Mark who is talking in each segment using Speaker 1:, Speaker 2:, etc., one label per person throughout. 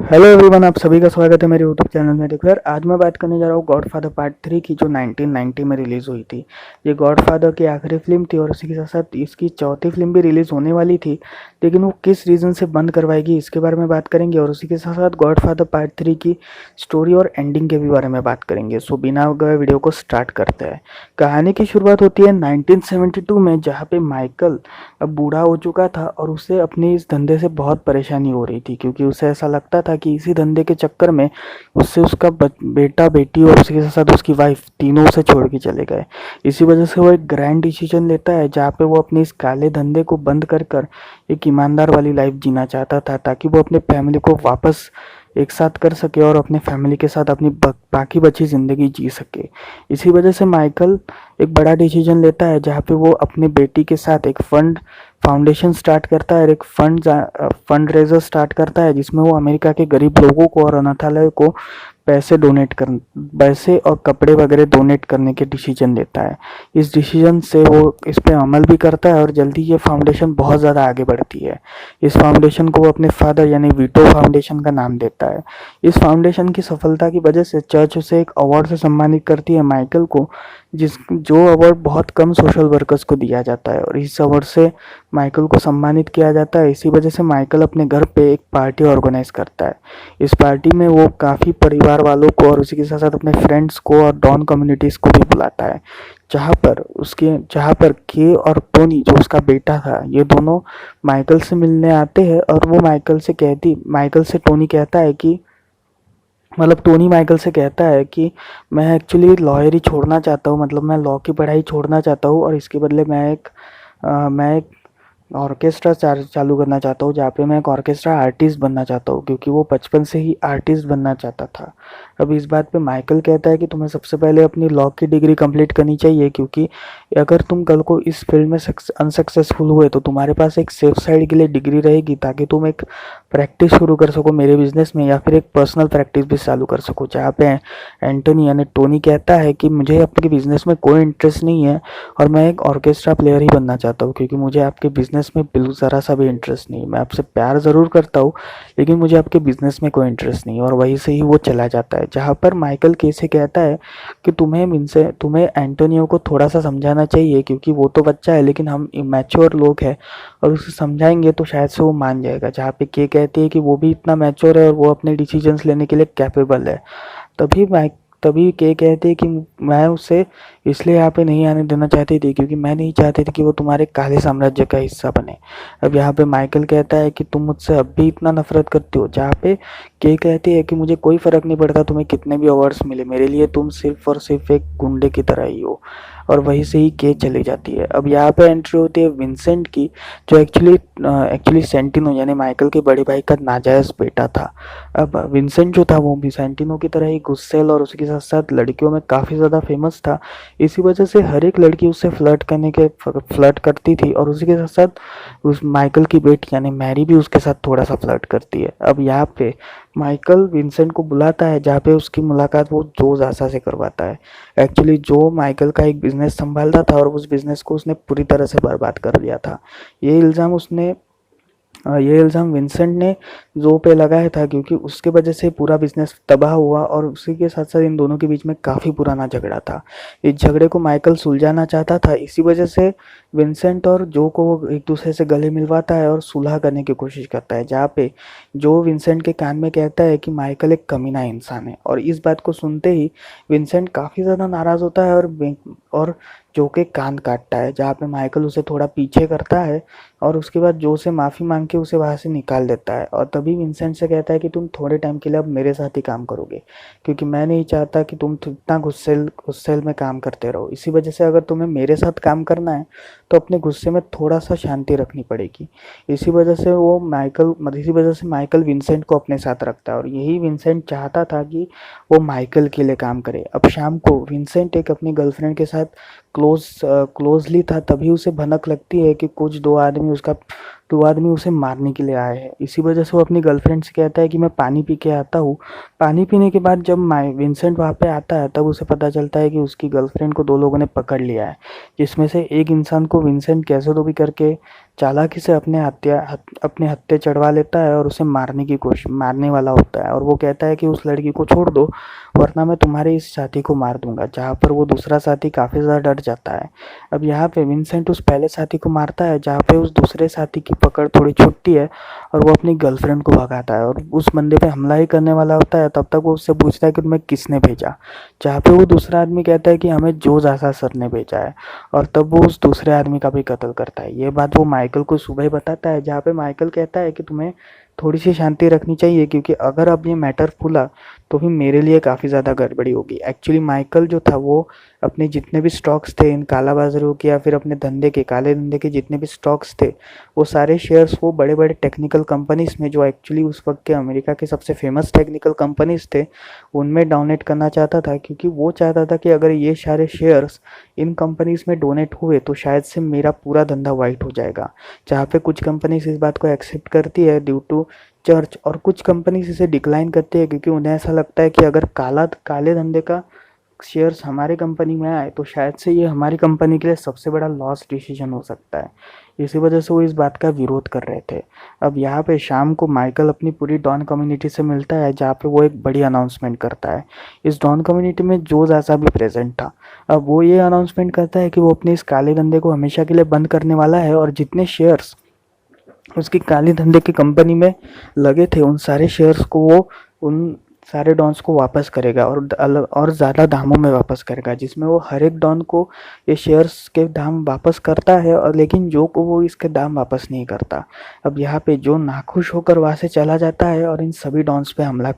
Speaker 1: Hello everyone, आप सभी का स्वागत है मेरे यूट्यूब चैनल में। देखो यार, आज मैं बात करने जा रहा हूँ गॉडफादर पार्ट 3 की, जो 1990 में रिलीज़ हुई थी। ये गॉडफादर की आखिरी फिल्म थी और उसी के साथ साथ इसकी चौथी फिल्म भी रिलीज़ होने वाली थी, लेकिन वो किस रीज़न से बंद करवाएगी इसके बारे में बात करेंगे। और उसी के साथ साथ गॉडफादर पार्ट 3 की स्टोरी और एंडिंग के भी बारे में बात करेंगे। सो बिना गए वीडियो को स्टार्ट करते हैं। कहानी की शुरुआत होती है 1972 में, जहाँ पे माइकल अब बूढ़ा हो चुका था और उसे अपने इस धंधे से बहुत परेशानी हो रही थी, क्योंकि उसे ऐसा लगता था कि इसी धंधे के चक्कर में उससे उसका बेटा बेटी और उसके साथ साथ उसकी वाइफ तीनों उसे छोड़ के चले गए। इसी वजह से वो एक ग्रैंड डिसीजन लेता है, जहाँ पे वो अपने इस काले धंधे को बंद कर कर एक ईमानदार वाली लाइफ जीना चाहता था, ताकि वो अपने फैमिली को वापस एक साथ कर सके और अपने फैमिली के साथ अपनी बाकी बची ज़िंदगी जी सके। इसी वजह से माइकल एक बड़ा डिसीजन लेता है, जहाँ पे वो अपने बेटी के साथ एक फाउंडेशन स्टार्ट करता है, एक फंड रेजर स्टार्ट करता है, जिसमें वो अमेरिका के गरीब लोगों को और अनाथालय को पैसे और कपड़े वगैरह डोनेट करने के डिसीजन लेता है। इस डिसीजन से वो इस पे अमल भी करता है और जल्दी ये फाउंडेशन बहुत ज़्यादा आगे बढ़ती है। इस फाउंडेशन को वो अपने फादर यानी वीटो फाउंडेशन का नाम देता है। इस फाउंडेशन की सफलता की वजह से चर्च उसे एक अवार्ड से सम्मानित करती है, माइकल को, जो अवार्ड बहुत कम सोशल वर्कर्स को दिया जाता है, और इस अवार्ड से माइकल को सम्मानित किया जाता है। इसी वजह से माइकल अपने घर पे एक पार्टी ऑर्गेनाइज करता है। इस पार्टी में वो काफ़ी परिवार वालों को और उसी के साथ साथ अपने फ्रेंड्स को और डॉन कम्युनिटीज़ को भी बुलाता है, जहाँ पर के और टोनी, जो उसका बेटा था, ये दोनों माइकल से मिलने आते हैं। और वो माइकल से टोनी कहता है कि मतलब टोनी माइकल से कहता है कि मैं एक्चुअली लॉयर ही छोड़ना चाहता हूँ, मतलब मैं लॉ की पढ़ाई छोड़ना चाहता हूँ, और इसके बदले मैं एक ऑर्केस्ट्रा चालू करना चाहता हूँ, जहाँ पे मैं एक ऑर्केस्ट्रा आर्टिस्ट बनना चाहता हूँ, क्योंकि वो बचपन से ही आर्टिस्ट बनना चाहता था। अब इस बात पे माइकल कहता है कि तुम्हें सबसे पहले अपनी लॉ की डिग्री कंप्लीट करनी चाहिए, क्योंकि अगर तुम कल को इस फील्ड में अनसक्सेसफुल हुए तो तुम्हारे पास एक सेफ साइड के लिए डिग्री रहेगी, ताकि तुम एक प्रैक्टिस शुरू कर सको मेरे बिजनेस में, या फिर एक पर्सनल प्रैक्टिस भी चालू कर सको। जहाँ पे एंटोनी यानी टोनी कहता है कि मुझे आपके बिजनेस में कोई इंटरेस्ट नहीं है और मैं एक ऑर्केस्ट्रा प्लेयर ही बनना चाहता हूँ, क्योंकि मुझे आपके बिजनेस में बिल्कुल ज़रा सा भी इंटरेस्ट नहीं है। मैं आपसे प्यार ज़रूर करता हूँ, लेकिन मुझे आपके बिजनेस में कोई इंटरेस्ट नहीं है। और वहीं से ही वो चला जाता है। जहाँ पर माइकल केसे कहता है कि तुम्हें एंटोनियो को थोड़ा सा समझाना चाहिए, क्योंकि वो तो बच्चा है, लेकिन हम मैच्योर लोग हैं और उसे समझाएंगे तो शायद से वो मान जाएगा। जहाँ पे के कहती है कि वो भी इतना मैच्योर है और वो अपने डिसीजंस लेने के लिए कैपेबल है। तभी माइक तभी के कहते हैं कि मैं उसे इसलिए यहाँ पे नहीं आने देना चाहती थी, क्योंकि मैं नहीं चाहती थी कि वो तुम्हारे काले साम्राज्य का हिस्सा बने। अब यहाँ पे माइकल कहता है कि तुम मुझसे अब भी इतना नफरत करती हो। जहाँ पे के कहती है कि मुझे कोई फ़र्क नहीं पड़ता तुम्हें कितने भी अवार्ड्स मिले, मेरे लिए तुम सिर्फ और सिर्फ एक गुंडे की तरह ही हो। और वहीं से ही के चली जाती है। अब यहाँ पे एंट्री होती है विंसेंट की, जो एक्चुअली सेंटिनो यानी माइकल के बड़े भाई का नाजायज़ बेटा था। अब विंसेंट जो था वो भी सेंटिनो की तरह ही गुस्सेल और उसके साथ साथ लड़कियों में काफ़ी ज़्यादा फेमस था। इसी वजह से हर एक लड़की उससे फ्लर्ट करती थी, और उसी के साथ साथ उस माइकल की बेटी यानी मैरी भी उसके साथ थोड़ा सा फ्लर्ट करती है। अब यहाँ पे माइकल विंसेंट को बुलाता है, जहाँ पे उसकी मुलाकात वो जो जासा से करवाता है। एक्चुअली जो माइकल का एक बिजनेस संभालता था और उस बिजनेस को उसने पूरी तरह से बर्बाद कर दिया था। ये इल्ज़ाम विंसेंट ने जो पे लगाया था, क्योंकि उसके वजह से पूरा बिजनेस तबाह हुआ, और उसी के साथ साथ इन दोनों के बीच में काफ़ी पुराना झगड़ा था। इस झगड़े को माइकल सुलझाना चाहता था। इसी वजह से विंसेंट और जो को वो एक दूसरे से गले मिलवाता है और सुलह करने की कोशिश करता है, जहाँ पे जो विंसेंट के कान में कहता है कि माइकल एक कमीना इंसान है। और इस बात को सुनते ही विंसेंट काफ़ी ज़्यादा नाराज़ होता है और जो के कान काटता है, जहाँ पे माइकल उसे थोड़ा पीछे करता है और उसके बाद जो से माफ़ी मांग के उसे वहाँ से निकाल देता है। और तभी विंसेंट से कहता है कि तुम थोड़े टाइम के लिए अब मेरे साथ ही काम करोगे, क्योंकि मैं नहीं चाहता कि तुम इतना गुस्सेल में काम करते रहो। इसी वजह से अगर तुम्हें मेरे साथ काम करना है तो अपने गुस्से में थोड़ा सा शांति रखनी पड़ेगी। इसी वजह से माइकल विंसेंट को अपने साथ रखता है, और यही विंसेंट चाहता था कि वो माइकल के लिए काम करे। अब शाम को विंसेंट एक अपनी गर्लफ्रेंड के साथ क्लोजली था, तभी उसे भनक लगती है कि कुछ दो आदमी उसे मारने के लिए आए हैं। इसी वजह से वो अपनी गर्लफ्रेंड से कहता है कि मैं पानी पी के आता हूँ। पानी पीने के बाद जब विंसेंट वहाँ पे आता है, तब उसे पता चलता है कि उसकी गर्लफ्रेंड को दो लोगों ने पकड़ लिया है, जिसमें से एक इंसान को विंसेंट कैसे तो भी करके चालाकी से अपने हत्थे चढ़वा लेता है और उसे मारने वाला होता है, और वो कहता है कि उस लड़की को छोड़ दो वरना मैं तुम्हारे इस साथी को मार दूंगा, जहाँ पर वो दूसरा साथी काफ़ी ज़्यादा डर जाता है। अब यहाँ पे विंसेंट उस पहले साथी को मारता है, जहाँ पे उस दूसरे साथी की पकड़ थोड़ी छूटती है और वो अपनी गर्लफ्रेंड को भगाता है और उस बंदे पे हमला ही करने वाला होता है। तब तक वो उससे पूछता है कि तुम्हें किसने भेजा, जहाँ पे वो दूसरा आदमी कहता है कि हमें जो जासा सर ने भेजा है, और तब वो उस दूसरे आदमी का भी कत्ल करता है। ये बात वो माइकल को सुबह ही बताता है, जहाँ पे माइकल कहता है कि तुम्हें थोड़ी सी शांति रखनी चाहिए, क्योंकि अगर अब ये मैटर खुला तो भी मेरे लिए काफ़ी ज़्यादा गड़बड़ी होगी। एक्चुअली माइकल जो था वो अपने जितने भी स्टॉक्स थे इन काला बाजारों के या फिर अपने काले धंधे के जितने भी स्टॉक्स थे, वो सारे शेयर्स वो बड़े बड़े टेक्निकल कंपनीज में, जो एक्चुअली उस वक्त के अमेरिका के सबसे फेमस टेक्निकल कंपनीज थे, उनमें डोनेट करना चाहता था, क्योंकि वो चाहता था कि अगर ये सारे शेयर्स इन कंपनीज में डोनेट हुए तो शायद से मेरा पूरा धंधा वाइट हो जाएगा। जहाँ पे कुछ कंपनीज इस बात को एक्सेप्ट करती है ड्यू टू चर्च, और कुछ कंपनीज इसे डिक्लाइन करती है क्योंकि उन्हें ऐसा लगता है कि अगर काले धंधे का शेयर्स हमारे कंपनी में आए तो शायद से ये हमारी कंपनी के लिए सबसे बड़ा लॉस डिसीजन हो सकता है। इसी वजह से वो इस बात का विरोध कर रहे थे। अब यहाँ पे शाम को माइकल अपनी पूरी डॉन कम्युनिटी से मिलता है, जहाँ पे वो एक बड़ी अनाउंसमेंट करता है। इस डॉन कम्युनिटी में जो जासा भी प्रेजेंट था। अब वो ये अनाउंसमेंट करता है कि वो अपने इस काले धंधे को हमेशा के लिए बंद करने वाला है, और जितने शेयर्स उसकी काले धंधे की कंपनी में लगे थे उन सारे शेयर्स को वो उन सारे डॉन्स को वापस करेगा, और ज़्यादा दामों में वापस करेगा, जिसमें वो हर एक डॉन को ये शेयर्स के दाम वापस करता है, और लेकिन जो को वो इसके दाम वापस नहीं करता। अब यहाँ पे जो नाखुश होकर वहाँ से चला जाता है और इन सभी डॉन्स पे हमला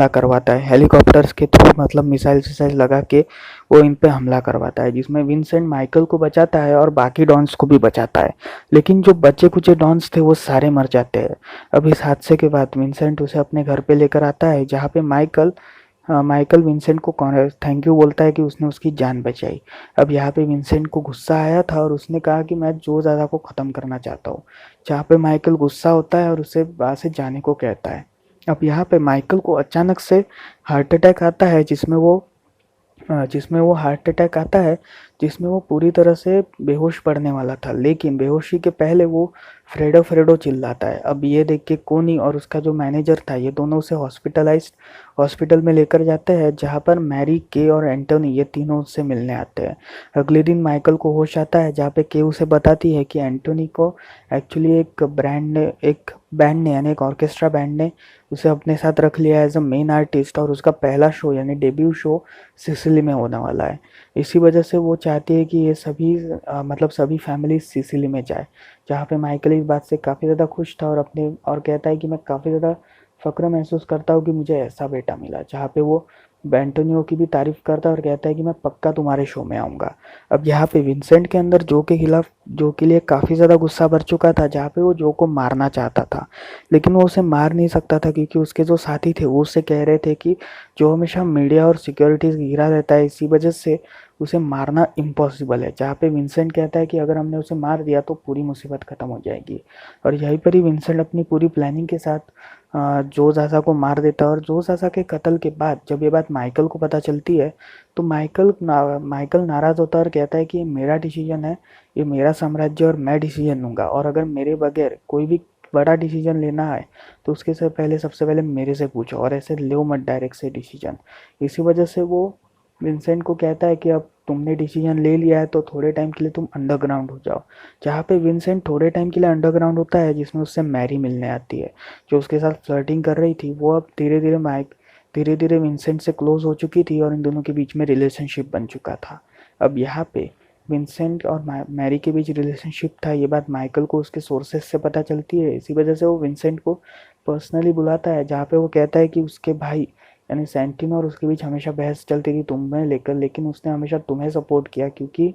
Speaker 1: करवाता है हेलीकॉप्टर्स के थ्रू, मतलब मिसाइल लगा के वो इन पे हमला करवाता है, जिसमें विंसेंट माइकल को बचाता है और बाकी डॉन्स को भी बचाता है। लेकिन जो बचे कुचे डॉन्स थे वो सारे मर जाते हैं। अब इस हादसे के बाद विंसेंट उसे अपने घर पे लेकर आता है, जहाँ पे माइकल विंसेंट को थैंक यू बोलता है कि उसने उसकी जान बचाई। अब यहाँ पे विंसेंट को गुस्सा आया था और उसने कहा कि मैं जो ज़्यादा को ख़त्म करना चाहता हूँ, जहाँ पे माइकल गुस्सा होता है और उसे वहाँ से जाने को कहता है। अब यहाँ पे माइकल को अचानक से हार्ट अटैक आता है, जिसमें वो पूरी तरह से बेहोश पड़ने वाला था, लेकिन बेहोशी के पहले वो फ्रेडो फ्रेडो चिल्लाता है। अब ये देख के कोनी और उसका जो मैनेजर था, ये दोनों उसे हॉस्पिटल में लेकर जाते हैं, जहाँ पर मैरी, के और एंटोनी ये तीनों उससे मिलने आते हैं। अगले दिन माइकल को होश आता है, जहाँ पे के उसे बताती है कि एंटोनी को एक्चुअली एक बैंड ने यानी एक ऑर्केस्ट्रा बैंड ने उसे अपने साथ रख लिया एज अ मेन आर्टिस्ट, और उसका पहला शो यानी डेब्यू शो सिसिली में होने वाला है। इसी वजह से वो चाहती है कि ये सभी फैमिली सिसिली में जाए, जहाँ पे माइकल इस बात से काफ़ी ज़्यादा खुश था और कहता है कि मैं काफ़ी ज़्यादा फ़क्र महसूस करता हूँ कि मुझे ऐसा बेटा मिला, जहाँ पे वो बेंटोनियो की भी तारीफ़ करता है और कहता है कि मैं पक्का तुम्हारे शो में आऊँगा। अब यहाँ पे विंसेंट के अंदर जो के लिए काफ़ी ज़्यादा गुस्सा भर चुका था, जहाँ पे वो जो को मारना चाहता था, लेकिन वो उसे मार नहीं सकता था क्योंकि उसके जो साथी थे वो उससे कह रहे थे कि जो हमेशा मीडिया और सिक्योरिटीज़ घिरा रहता है, इसी वजह से उसे मारना इम्पॉसिबल है। जहाँ पे विंसेंट कहता है कि अगर हमने उसे मार दिया तो पूरी मुसीबत ख़त्म हो जाएगी, और यहीं पर ही विंसेंट अपनी पूरी प्लानिंग के साथ जो जासा को मार देता है। और जो जासा के कत्ल के बाद जब ये बात माइकल को पता चलती है तो माइकल नाराज़ होता है और कहता है कि ये मेरा डिसीजन है, ये मेरा साम्राज्य और मैं डिसीजन लूँगा, और अगर मेरे बगैर कोई भी बड़ा डिसीजन लेना है तो उसके सबसे पहले मेरे से पूछो, और ऐसे लो मत डायरेक्ट से डिसीजन। इसी वजह से वो विंसेंट को कहता है कि अब तुमने डिसीजन ले लिया है तो थोड़े टाइम के लिए तुम अंडरग्राउंड हो जाओ। जहाँ पे विंसेंट थोड़े टाइम के लिए अंडरग्राउंड होता है, जिसमें उससे मैरी मिलने आती है, जो उसके साथ फ्लर्टिंग कर रही थी। वो अब धीरे धीरे विंसेंट से क्लोज हो चुकी थी और इन दोनों के बीच में रिलेशनशिप बन चुका था। अब यहाँ पे विंसेंट और मैरी के बीच रिलेशनशिप था, ये बात माइकल को उसके सोर्सेस से पता चलती है। इसी वजह से वो विंसेंट को पर्सनली बुलाता है, जहाँ पे वो कहता है कि उसके भाई यानी सैंटिनो और उसके बीच हमेशा बहस चलती थी तुम्हें लेकर, लेकिन उसने हमेशा तुम्हें सपोर्ट किया, क्योंकि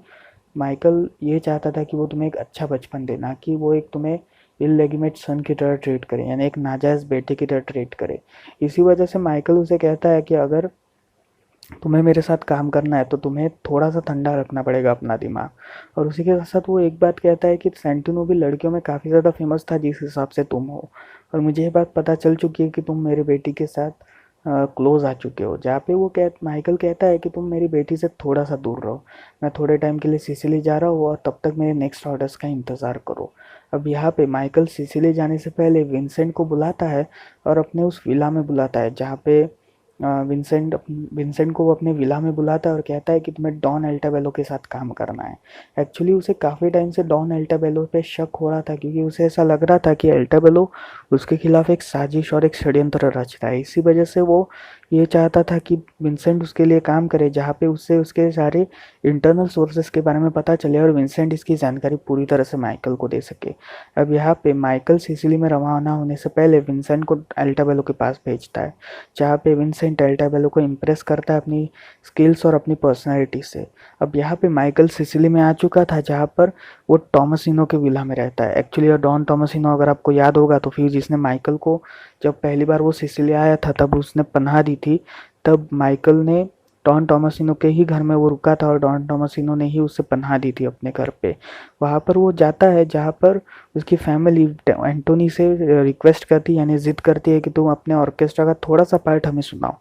Speaker 1: माइकल ये चाहता था कि वो तुम्हें एक अच्छा बचपन दे, ना कि वो एक तुम्हें इललेगिमेट सन की तरह ट्रीट करे, यानी एक नाजायज़ बेटे की तरह ट्रीट करे। इसी वजह से माइकल उसे कहता है कि अगर तुम्हें मेरे साथ काम करना है तो तुम्हें थोड़ा सा ठंडा रखना पड़ेगा अपना दिमाग। और उसी के साथ साथ वो एक बात कहता है कि सेंटिनो भी लड़कियों में काफ़ी ज़्यादा फेमस था जिस हिसाब से तुम हो, और मुझे ये बात पता चल चुकी है कि तुम मेरी बेटी के साथ क्लोज आ चुके हो। जहाँ पे माइकल कहता है कि तुम मेरी बेटी से थोड़ा सा दूर रहो, मैं थोड़े टाइम के लिए सिसिली जा रहा हूँ और तब तक मेरे नेक्स्ट ऑर्डर्स का इंतज़ार करो। अब यहाँ पे माइकल सिसिली जाने से पहले विंसेंट को बुलाता है और अपने उस विला में बुलाता है, जहाँ पे विंसेंट को वो अपने विला में बुलाता है और कहता है कि तुम्हें डॉन एल्टाबेलो के साथ काम करना है। एक्चुअली उसे काफ़ी टाइम से डॉन एल्टाबेलो पे शक हो रहा था, क्योंकि उसे ऐसा लग रहा था कि एल्टाबेलो उसके खिलाफ एक साजिश और एक षड्यंत्र रच रहा है। इसी वजह से वो ये चाहता था कि विंसेंट उसके लिए काम करे, जहाँ पे उससे उसके सारे इंटरनल सोर्सेस के बारे में पता चले और विंसेंट इसकी जानकारी पूरी तरह से माइकल को दे सके। अब यहाँ पे माइकल सिसिली में रवाना होने से पहले विंसेंट को एल्टाबेलो के पास भेजता है, जहाँ पे विंसेंट एल्टाबेलो को इम्प्रेस करता है अपनी स्किल्स और अपनी पर्सनैलिटी से। अब यहाँ पे माइकल सिसिली में आ चुका था, जहाँ पर वो टॉमसिनो के विला में रहता है। एक्चुअली डॉन टॉमसिनो, अगर आपको याद होगा तो फिर जिसने माइकल को, जब पहली बार वो सिसिली आया था तब उसने पनाह दी थी, तब माइकल ने डॉन टॉमसिनो के ही घर में वो रुका था और डॉन टॉमसिनो ने ही उसे पनाह दी थी अपने घर पे। वहाँ पर वो जाता है जहाँ पर उसकी फैमिली एंटोनी से रिक्वेस्ट करती है, यानी जिद करती है कि तुम अपने ऑर्केस्ट्रा का थोड़ा सा पार्ट हमें सुनाओ।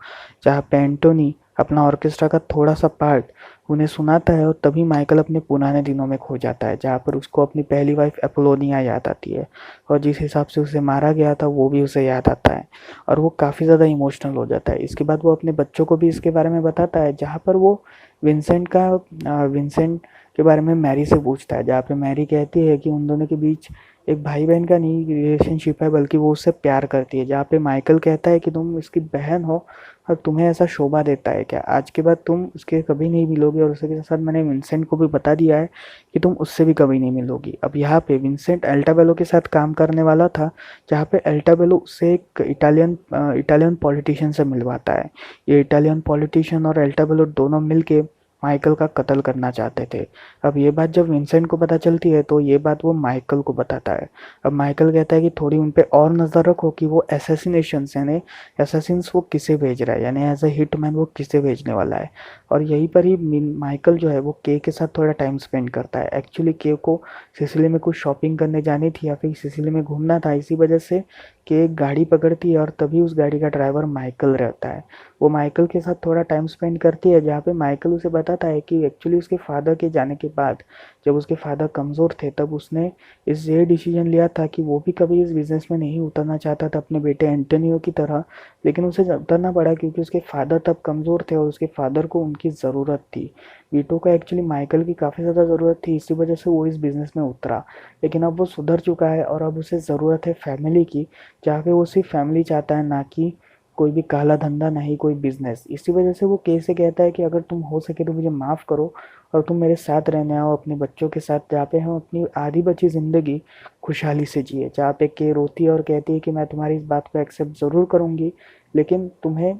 Speaker 1: जहाँ पे एंटोनी अपना ऑर्केस्ट्रा का थोड़ा सा पार्ट उन्हें सुनाता है और तभी माइकल अपने पुराने दिनों में खो जाता है, जहाँ पर उसको अपनी पहली वाइफ एपोलोनिया याद आती है और जिस हिसाब से उसे मारा गया था वो भी उसे याद आता है और वो काफ़ी ज़्यादा इमोशनल हो जाता है। इसके बाद वो अपने बच्चों को भी इसके बारे में बताता है, जहाँ पर वो विंसेंट के बारे में मैरी से पूछता है, जहाँ पे मैरी कहती है कि उन दोनों के बीच एक भाई बहन का नहीं रिलेशनशिप है, बल्कि वो उससे प्यार करती है। जहाँ पे माइकल कहता है कि तुम इसकी बहन हो और तुम्हें ऐसा शोभा देता है क्या, आज के बाद तुम उसके कभी नहीं मिलोगे, और उसके साथ मैंने विंसेंट को भी बता दिया है कि तुम उससे भी कभी नहीं मिलोगी। अब यहाँ पे विंसेंट एल्टाबेलो के साथ काम करने वाला था, जहाँ पे एल्टाबेलो उसे एक इटालियन पॉलिटिशियन से मिलवाता है। ये इटालियन पॉलिटिशियन और एल्टाबेलो दोनों मिलके माइकल का कत्ल करना चाहते थे। अब ये बात जब विंसेंट को पता चलती है तो ये बात वो माइकल को बताता है। अब माइकल कहता है कि थोड़ी उन पे और नज़र रखो कि वो असैसिनेशंस यानी असैसिन्स वो किसे भेज रहा है, यानी एज अ हिटमैन वो किसे भेजने वाला है। और यहीं पर ही माइकल जो है वो के साथ थोड़ा टाइम स्पेंड करता है। एक्चुअली के को सिसिली में कुछ शॉपिंग करने जानी थी या फिर सिसिली में घूमना था, इसी वजह से के एक गाड़ी पकड़ती है और तभी उस गाड़ी का ड्राइवर माइकल रहता है। वो माइकल के साथ थोड़ा टाइम स्पेंड करती है, जहाँ पे माइकल उसे बताता है कि एक्चुअली उसके फादर के जाने के बाद, जब उसके फादर कमज़ोर थे, तब उसने ये डिसीजन लिया था कि वो भी कभी इस बिज़नेस में नहीं उतरना चाहता था अपने बेटे एंटोनियो की तरह, लेकिन उसे उतरना पड़ा क्योंकि उसके फादर तब कमज़ोर थे और उसके फादर को उनकी ज़रूरत थी। वीटो को एक्चुअली माइकल की काफ़ी ज़्यादा ज़रूरत थी, इसी वजह से वो इस बिज़नेस में उतरा। लेकिन अब वो सुधर चुका है और अब उसे ज़रूरत है फैमिली की, जहाँ पे वो सिर्फ फैमिली चाहता है, ना कि कोई भी काला धंधा, ना ही कोई बिजनेस। इसी वजह से वो के से कहता है कि अगर तुम हो सके तो मुझे माफ़ करो और तुम मेरे साथ रहने आओ अपने बच्चों के साथ, जहाँ पे हम अपनी आधी बची ज़िंदगी खुशहाली से जिए। जहाँ पे के रोती है और कहती है कि मैं तुम्हारी इस बात को एक्सेप्ट ज़रूर करूँगी, लेकिन तुम्हें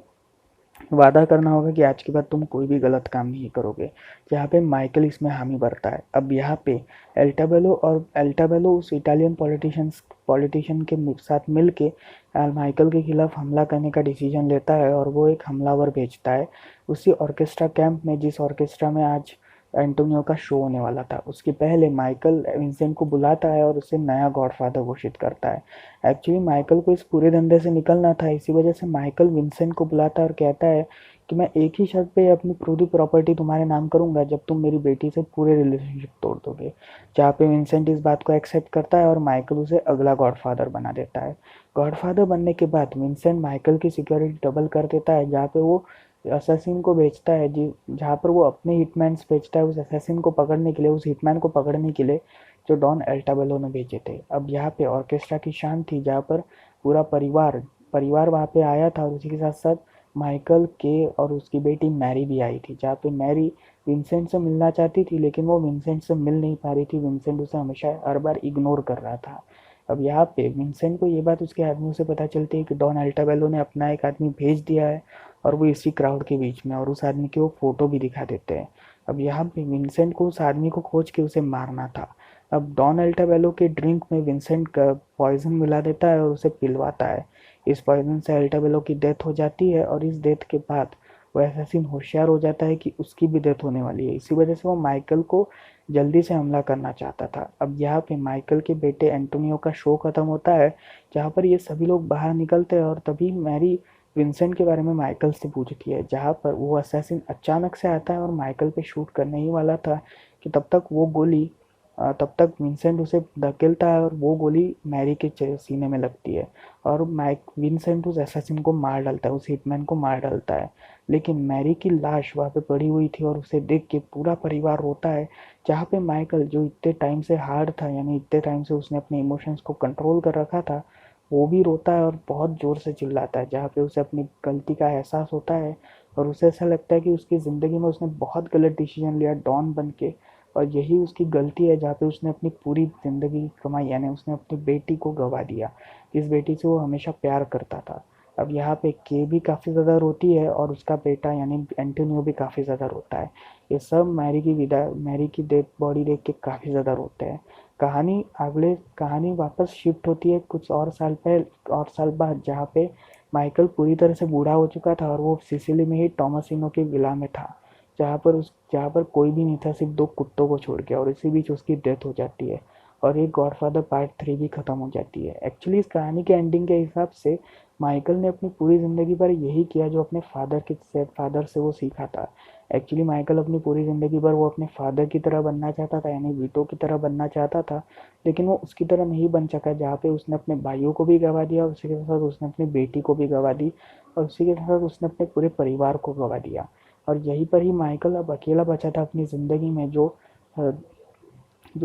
Speaker 1: वादा करना होगा कि आज के बाद तुम कोई भी गलत काम नहीं करोगे। यहाँ पे माइकल इसमें हामी भरता है। अब यहाँ पे एल्टाबेलो उस इटालियन पॉलिटिशियन के साथ मिल के माइकल के खिलाफ हमला करने का डिसीजन लेता है और वो एक हमलावर भेजता है उसी ऑर्केस्ट्रा कैंप में, जिस ऑर्केस्ट्रा में आज एंटोनियो का शो होने वाला था। उसके पहले माइकल विंसेंट को बुलाता है और उसे नया गॉडफादर घोषित करता है। एक्चुअली माइकल को इस पूरे धंधे से निकलना था, इसी वजह से माइकल विंसेंट को बुलाता है और कहता है कि मैं एक ही शर्त पे अपनी पूरी प्रॉपर्टी तुम्हारे नाम करूंगा, जब तुम मेरी बेटी से पूरे रिलेशनशिप तोड़ दोगे। जहाँ पे विंसेंट इस बात को एक्सेप्ट करता है और माइकल उसे अगला गॉडफादर बना देता है। गॉडफादर बनने के बाद विंसेंट माइकल की सिक्योरिटी डबल कर देता है, जहाँ पे वो असैसिन को भेजता है, जी जहाँ पर वो अपने हिटमैन्स भेजता है उस असैसिन को पकड़ने के लिए, उस हिटमैन को पकड़ने के लिए जो डॉन एल्टाबेलो ने भेजे थे। अब यहाँ पे ऑर्केस्ट्रा की शान थी, जहाँ पर पूरा परिवार वहाँ पे आया था और उसी के साथ साथ माइकल के और उसकी बेटी मैरी भी आई थी। जहाँ पे मैरी विंसेंट से मिलना चाहती थी, लेकिन वो विंसेंट से मिल नहीं पा रही थी। विंसेंट उसे हमेशा हर बार इग्नोर कर रहा था। अब यहाँ पे विंसेंट को ये बात उसके आदमियों से पता चलती है कि डॉन एल्टाबेलो ने अपना एक आदमी भेज दिया है और वो इसी क्राउड के बीच में, और उस आदमी की वो फोटो भी दिखा देते हैं। अब यहाँ पे विंसेंट को उस आदमी को खोज के उसे मारना था। अब डॉन एल्टाबेलो के ड्रिंक में विंसेंट का पॉइजन मिला देता है और उसे पिलवाता है। इस पॉइजन से एल्टाबेलो की डेथ हो जाती है और इस डेथ के बाद वो असैसिन होशियार हो जाता है कि उसकी भी डेथ होने वाली है। इसी वजह से वो माइकल को जल्दी से हमला करना चाहता था। अब यहाँ पे माइकल के बेटे एंटोनियो का शो खत्म होता है, जहाँ पर ये सभी लोग बाहर निकलते हैं और तभी मैरी विंसेंट के बारे में माइकल से पूछती है, जहाँ पर वो असैसिन अचानक से आता है और माइकल पे शूट करने ही वाला था कि तब तक वो गोली तब तक विंसेंट उसे धकेलता है और वो गोली मैरी के सीने में लगती है और विंसेंट उस असैसिन को मार डालता है, उस हिटमैन को मार डालता है। लेकिन मैरी की लाश वहाँ पे पड़ी हुई थी और उसे देख के पूरा परिवार रोता है। जहाँ पे माइकल, जो इतने टाइम से हार्ड था, यानी इतने टाइम से उसने अपने इमोशंस को कंट्रोल कर रखा था, वो भी रोता है और बहुत ज़ोर से चिल्लाता है। जहाँ पे उसे अपनी गलती का एहसास होता है और उसे ऐसा लगता है कि उसकी ज़िंदगी में उसने बहुत गलत डिसीजन लिया डॉन बन के, और यही उसकी गलती है जहाँ पे उसने अपनी पूरी ज़िंदगी कमाई, यानी उसने अपनी बेटी को गवा दिया, जिस बेटी से वो हमेशा प्यार करता था। अब यहाँ पे के भी काफ़ी ज़्यादा रोती है और उसका बेटा यानी एंटोनियो भी काफ़ी ज़्यादा रोता है। ये सब मैरी की डेड बॉडी देख के काफ़ी ज़्यादा रोते हैं। कहानी वापस शिफ्ट होती है कुछ और साल बाद, जहाँ पे माइकल पूरी तरह से बूढ़ा हो चुका था और वो सिसिली में ही टॉमासिनो के विला में था, जहाँ पर कोई भी नहीं था, सिर्फ 2 कुत्तों को छोड़ के, और इसी बीच उसकी डेथ हो जाती है और ये गॉडफ़ादर पार्ट 3 भी खत्म हो जाती है। एक्चुअली इस कहानी के एंडिंग के हिसाब से माइकल ने अपनी पूरी ज़िंदगी भर यही किया जो अपने फादर से वो सीखा था। एक्चुअली माइकल अपनी पूरी ज़िंदगी भर वो अपने फादर की तरह बनना चाहता था, यानी वीटो की तरह बनना चाहता था, लेकिन वो उसकी तरह नहीं बन सका, जहाँ पे उसने अपने भाइयों को भी गवा दिया और उसी के साथ उसने अपनी बेटी को भी गवा दी और उसी के साथ उसने अपने पूरे परिवार को गवा दिया। और यहीं पर ही माइकल अब अकेला बचा था अपनी ज़िंदगी में, जो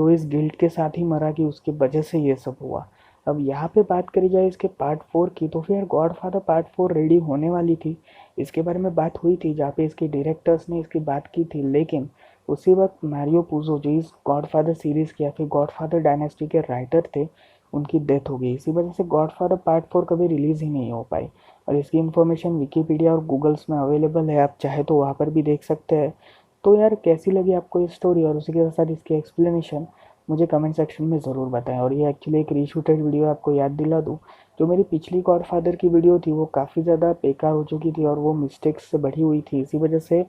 Speaker 1: इस गिल्ट के साथ ही मरा कि उसकी वजह से ये सब हुआ। अब यहाँ पे बात करी जाए इसके पार्ट 4 की, तो फिर गॉडफादर पार्ट 4 रेडी होने वाली थी। इसके बारे में बात हुई थी जहाँ पे इसके डायरेक्टर्स ने इसकी बात की थी, लेकिन उसी वक्त मारियो पुजो, जो इस गॉडफादर सीरीज़ के या फिर गॉडफादर डायनेस्टी के राइटर थे, उनकी डेथ हो गई। इसी वजह से गॉडफादर पार्ट 4 कभी रिलीज़ ही नहीं हो पाई। और इसकी इन्फॉर्मेशन विकीपीडिया और गूगल्स में अवेलेबल है, आप चाहे तो वहाँ पर भी देख सकते हैं। तो यार कैसी लगी आपको ये स्टोरी और उसी के साथ इसकी एक्सप्लेनेशन, मुझे कमेंट सेक्शन में ज़रूर बताएं। और ये एक्चुअली एक रीशूटेड वीडियो, आपको याद दिला दूँ, जो मेरी पिछली गॉडफादर की वीडियो थी वो काफ़ी ज़्यादा बेकार हो चुकी थी और वो मिस्टेक्स से भरी हुई थी। इसी वजह से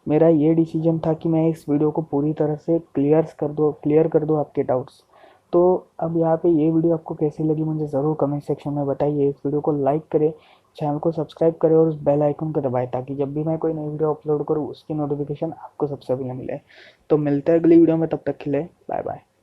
Speaker 1: मेरा ये डिसीजन था कि मैं इस वीडियो को पूरी तरह से क्लियर कर दूँ आपके डाउट्स। तो अब यहाँ पे ये वीडियो आपको कैसी लगी मुझे ज़रूर कमेंट सेक्शन में बताइए। इस वीडियो को लाइक करें, चैनल को सब्सक्राइब करें और उस बेल आइकन को दबाएं, ताकि जब भी मैं कोई नई वीडियो अपलोड करूँ उसकी नोटिफिकेशन आपको सबसे पहले मिले। तो मिलते हैं अगली वीडियो में, तब तक के लिए बाय बाय।